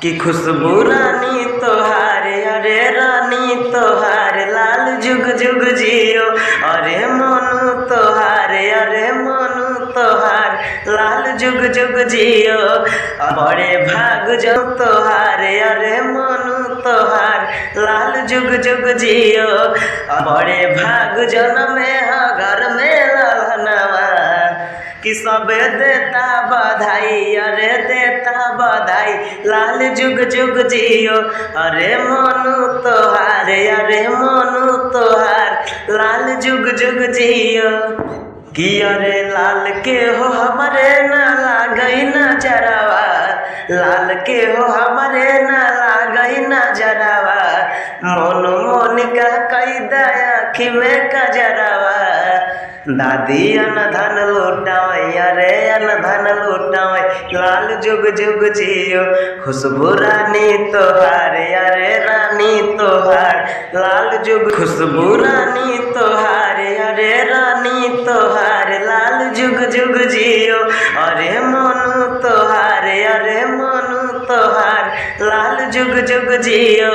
कि खुशबू रानी तोहार, अरे रानी तोहार लाल जुग जुग जियो। अरे मोनू तोहार, अरे मोनू तोहार लाल जुग जुग जियो। बड़े भाग जो तोहार, अरे मोनू तोहार लाल जुग जुग जियो। बड़े भाग जनमे घर में ललनवा कि सब देता बधाई, अरे देता बधाई लाल जुग जुग जियो। अरे मोनू तोहार, अरे मोनू तोहार लाल जुग जुग जियो। कि अरे लाल के हो हमारे ना लागई नजरवा, लाल के हो हमारे ना लागई नजरवा। मोनू मोनिका कई दया आँखी में कजरवा। दादी अन धन लुटावे, अरे अन धन लुटावे लाल जुग जुग जियो। खुशबू रानी तोहार, अरे रानी तोहार लाल जुग। खुशबू रानी तोहार, अरे रानी तोहार लाल जुग जुग जियो। अरे मोनू तोहार, अरे मोनू तोहार लाल जुग जुग जियो।